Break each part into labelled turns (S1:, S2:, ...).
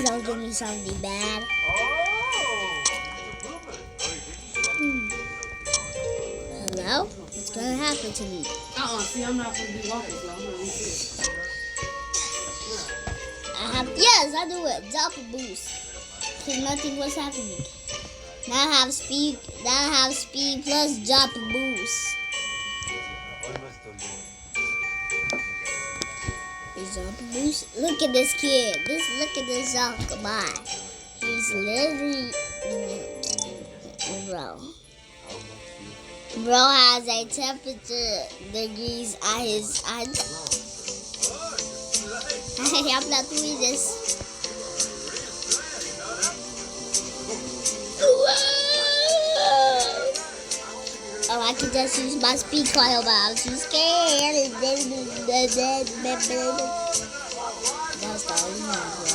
S1: don't give me something bad. Hello? What's gonna happen to me?
S2: See, I'm not gonna be walking, so I'm gonna reset.
S1: Yes, I do it. Jump boost. Cause nothing was happening. Now I have speed. Plus jump boost. Jump boost. Look at this kid. Look at this come on. He's literally bro has a temperature degrees at his I'm not doing this. Oh, I can just use my speed coil, but I'm too scared. That's the only one, bro.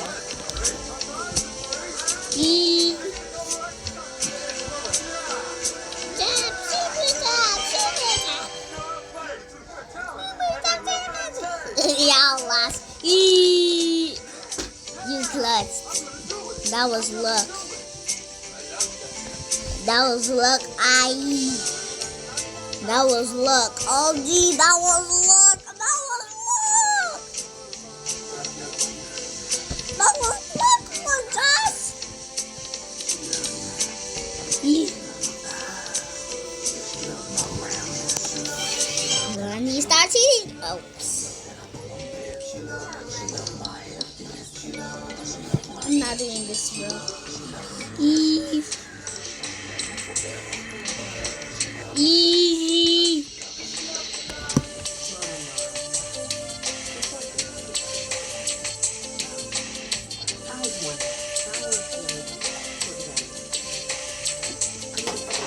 S1: Y'all lost. You clutched. That was luck. That was luck. That was luck. Oh, gee, that was luck. That was luck. That was luck, my gosh. I need to start cheating. Oh. I'm not doing this, bro. Easy.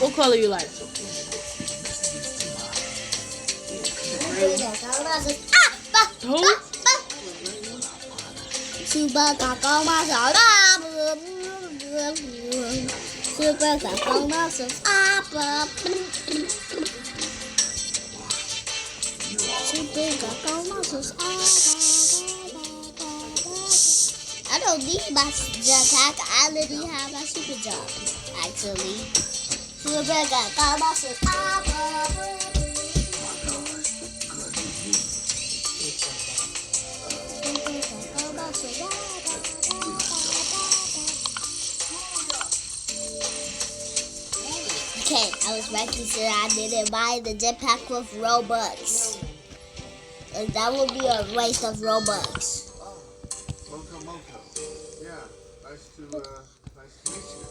S2: What color you like? Who?
S1: Super cả con ma sợ đó. Super cả con ma sợ. Super cả con ma sợ. I don't need my attack. I already have my super jump. Actually, super cả con ma sợ. Okay, I was making sure I didn't buy the jetpack with Robux. That would be a waste of Robux.
S3: Moko. Yeah, nice to meet you.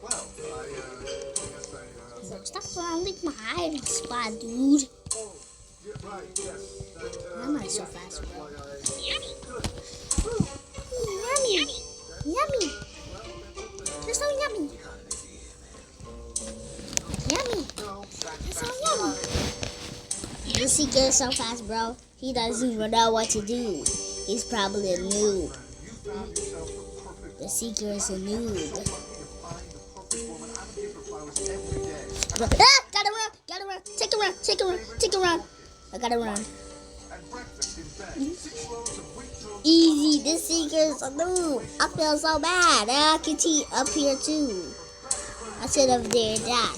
S3: Well, I guess
S1: Stop surrounding my hiding spot, dude.
S3: Oh, yeah, right, yes.
S1: I'm not so fast, bro.
S3: Yummy.
S1: Yummy. They're so yummy. Yummy. They're so yummy. The Seeker is so fast, bro. He doesn't even know what to do. He's probably a noob. The Seeker is a noob. Gotta run. Take a run. I gotta run. Easy, this Seeker is a noob. I feel so bad. I can cheat up here too. I should have dared that.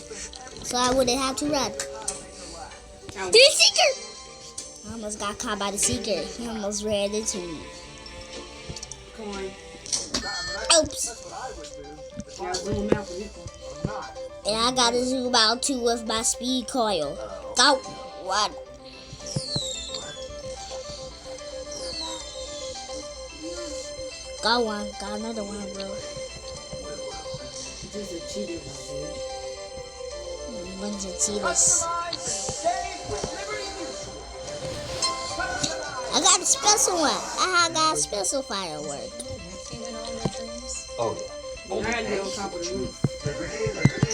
S1: So I wouldn't have to run. The Seeker! I almost got caught by the Seeker. He almost ran into me. Oops. And I gotta zoom out too with my speed coil. Go. One. Got one. Got another one, bro. Bunch of cheaters. I got a special one. I got a special firework.
S3: Oh,
S2: I had to get on top of the roof.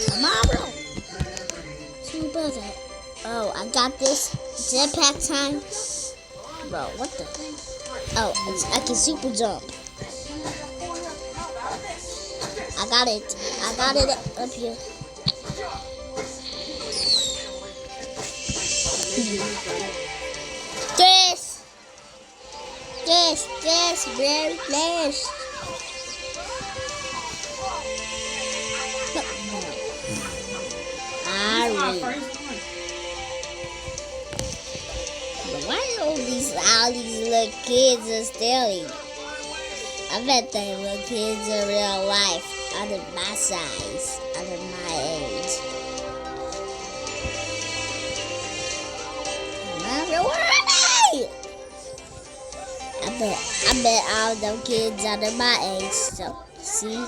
S1: Come on, bro. Two building. Oh, I got this jetpack time. Bro, what the? Oh, I can super jump. I got it up here. This, very flash.
S2: This is my
S1: Mario.
S2: first one.
S1: But why all these little kids are stealing? I bet they little kids in real life, under my size, under my age. Mario, where are they? I bet all them kids under my age. So see.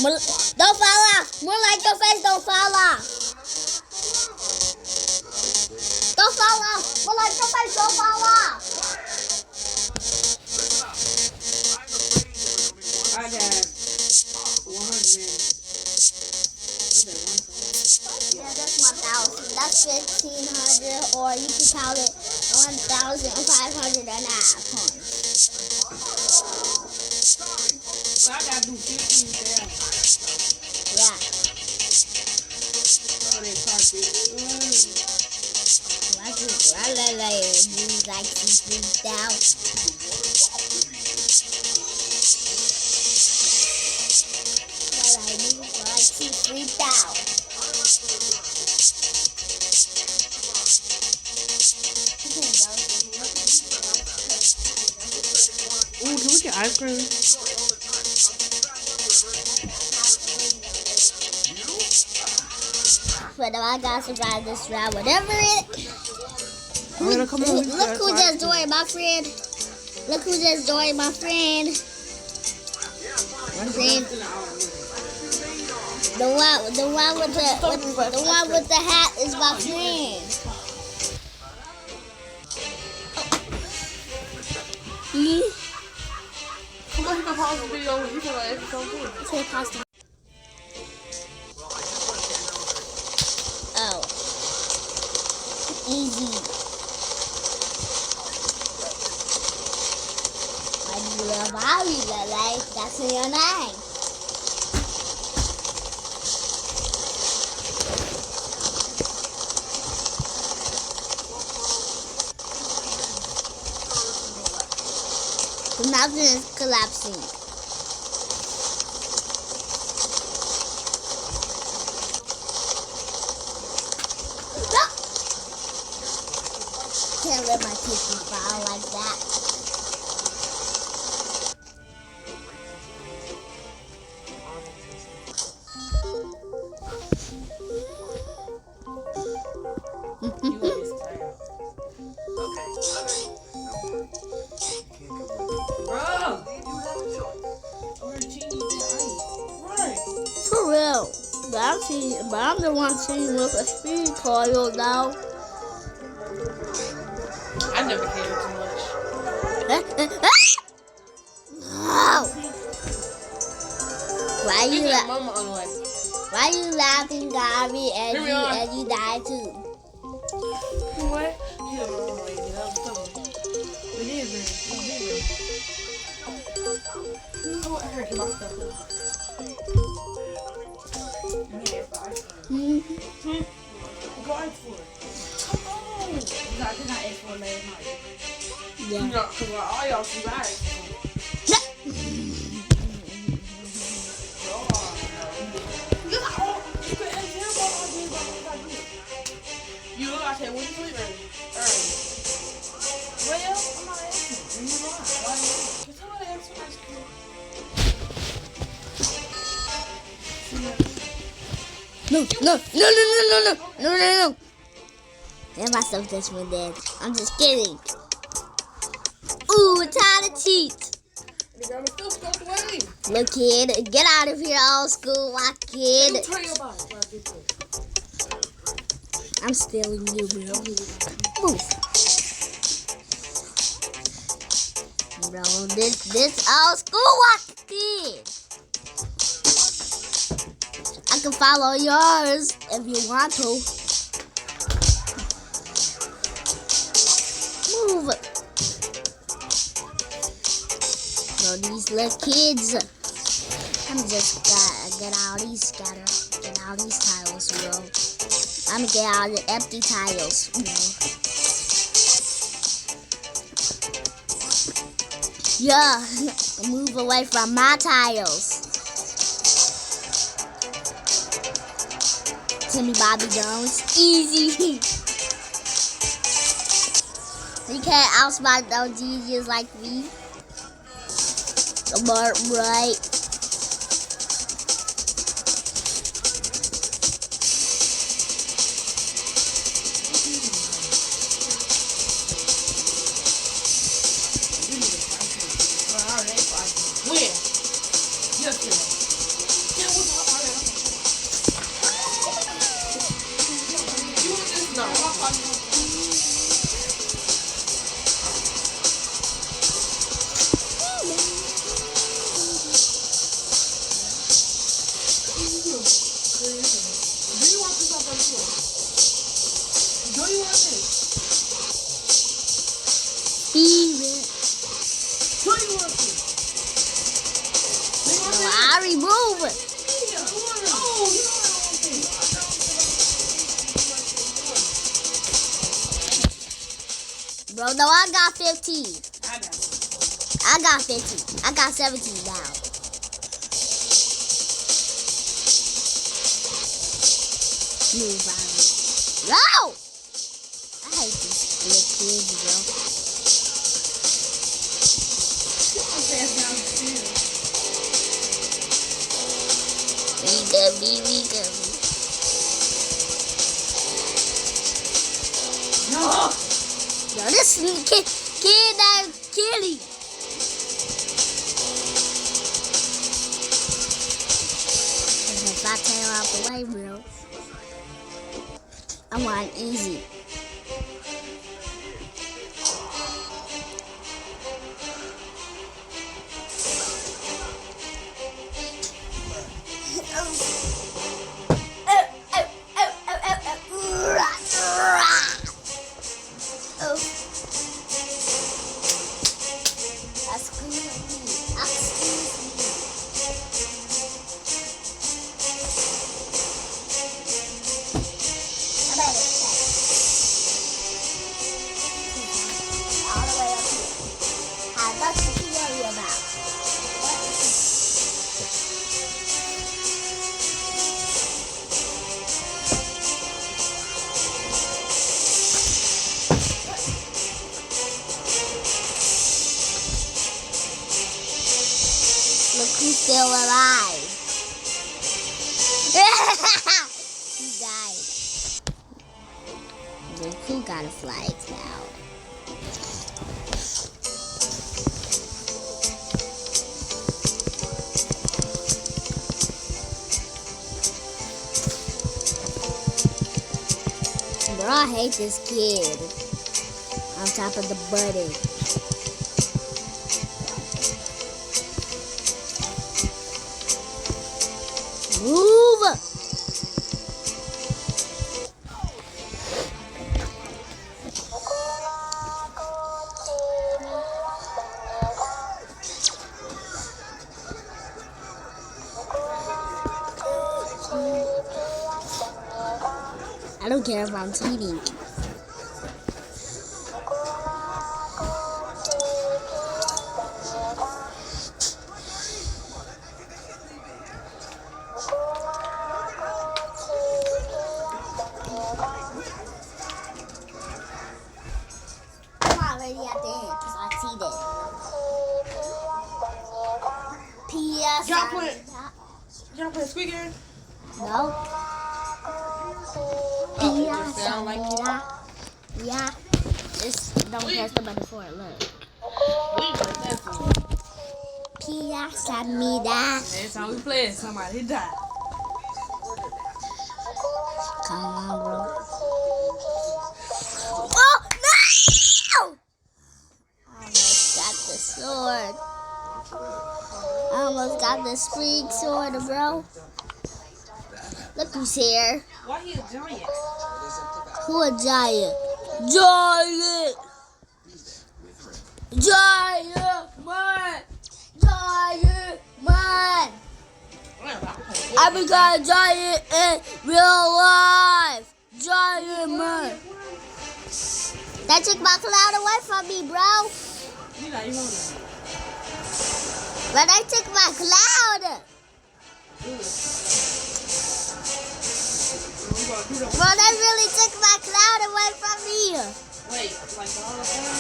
S1: Don't fall off. More like your face. Don't fall off. Don't fall off. More like your face. Don't fall off.
S2: I got 100.
S1: Yeah, that's 1,000. That's 1,500, or you can call it 1,509 coins.
S2: So I gotta do 15,000
S1: Yeah.
S2: for that carpet.
S1: I use like 3,000. I use like 3,000.
S2: Ooh, can we get ice cream?
S1: But I got to survive this round, whatever it.
S2: Alright, come on.
S1: Look who just joined, my friend. Look who just joined, my friend. My friend. The one with the hat is my friend.
S2: Come on, you can pause the video. You can like extra too.
S1: Okay, pasta. Oh. Easy. Why do you love Mario, like? That's in your name. The mountain is collapsing. No! Can't let my tissue fall like that.
S2: You want this tab. Bro!
S1: For real. But I'm the one seeing with a speed coil now.
S2: I never cared too much.
S1: No. Why
S2: You
S1: you
S2: got mama on the way.
S1: why you laughing, Gabby, and
S2: Here we are.
S1: you die too?
S2: What? Here, mama, wait, get out of the It is real. Oh, I heard my stuff. Go ask for it. Come on. You got to ask for it last night.
S1: Yeah.
S2: Because all y'all see right. You look, I said, when you sleep early? Well, I'm not asking. You lie. Why do you lie? Can somebody ask for ice cream?
S1: No. That myself just went dead. I'm just kidding. Ooh, time to cheat.
S2: The grandma still stuck away.
S1: Look, kid, get out of here, old school, my kid.
S2: You turn your body. So I get to it.
S1: I'm stealing you, bro. Move. Bro, this old school watch kid. I can follow yours if you want to. Move. Bro, these little kids. I'm just gotta get all these tiles, bro. I'm gonna get all the empty tiles, Yeah, move away from my tiles. Timmy Bobby Jones. Easy. You can't outsmart those geniuses like me. Smart, right?
S2: When? Yesterday. Yeah, what's up? You want this? No, I'm talking. Do you want this up on the floor? Do you want this?
S1: Steven.
S2: Do you want this? Do you want
S1: No,
S2: this?
S1: I remove it.
S2: Yeah, I want it. Oh, you know I don't want this.
S1: Bro, no, I got 15.
S2: I got it.
S1: I got 15. I got 17 now. Move on. No! I hate these little kids, bro.
S2: I'm fast down the stairs.
S1: We good.
S2: No!
S1: Yo, this kid that killing. If I turn out the way, bro. I want easy. Look who's still alive. He died. Look who got a flag now. Bro, I hate this kid. On top of the button. Move! I don't care if I'm cheating. I'm already at the end because I cheated. P.S.
S2: Y'all play Squeaker?
S1: No.
S2: Oh, it just sound like you.
S1: Yeah. Just don't press the button for it. Look.
S2: We play that song.
S1: P.S. me that.
S2: That's how we play it. Somebody died.
S1: Come on, bro. Oh, no! I almost got the sword. I almost got the spring sword, bro. Look who's here.
S2: Why he a giant?
S1: Who a giant? Giant! Giant man! Giant man! I became a giant in real life! Giant man! That took my cloud away from me, bro!
S2: You not even on that.
S1: But I took my cloud!
S2: You gonna do the
S1: Bro, that really took my cloud away from me.
S2: wait, like the whole thing, or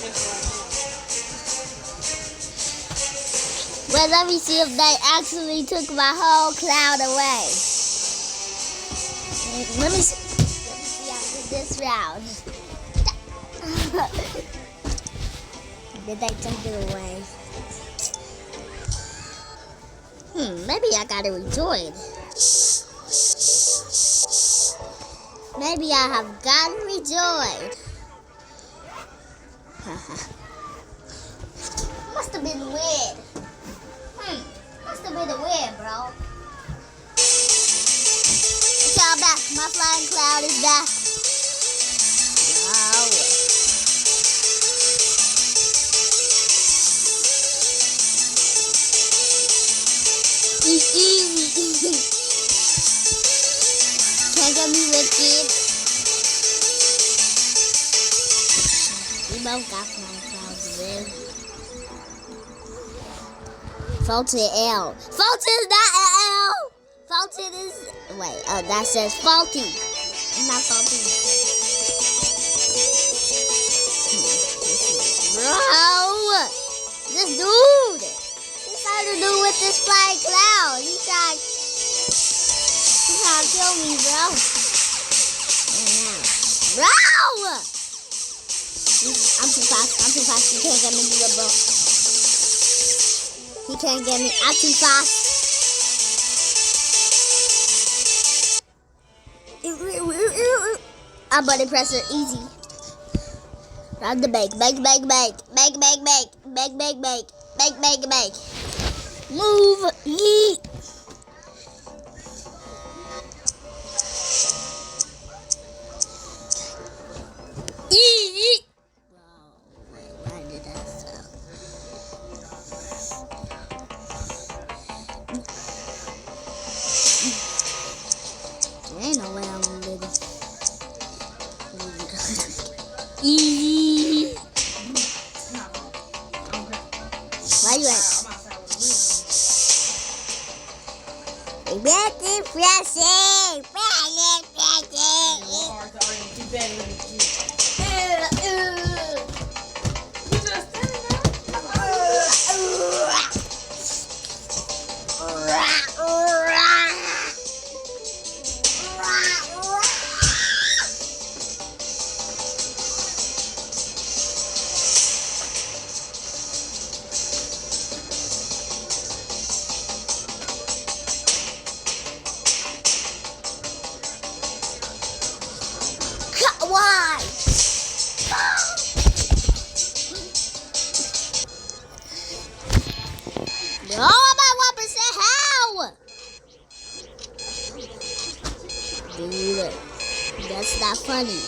S2: just right
S1: Well, let me see if they actually took my whole cloud away. Let me see after this round. Did they take it away? Maybe I gotta rejoin. Maybe I have gotten rejoined. Must have been weird. Must have been weird, bro. Okay, I'm back. My flying cloud is back. Wow. Easy. Can't get me wicked. We both got flying clouds, man. Fulton L. Fulton is not an L. Fulton is. Wait, that says faulty. It's not faulty. Bro, this dude. He's trying to do with this flying cloud. He's trying to kill me, bro. Bro! I'm too fast. You can't get me here, bro. He can't get me. I'm too fast. I'm button presser. Easy. Round the bake. Bake. Move. Yeet. Yeet. Why did that sound? There ain't no way I'm gonna do this. Easy. Why you at? Better pressing. Why? No, I'm at 1% how? Dude, that's not funny.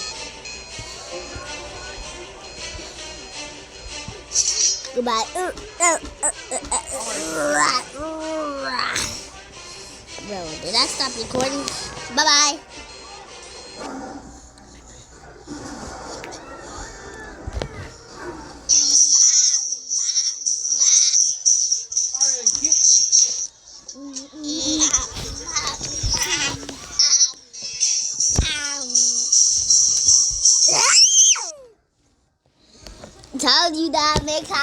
S1: Goodbye. Bro, did I stop recording? Bye-bye. Told you that make hot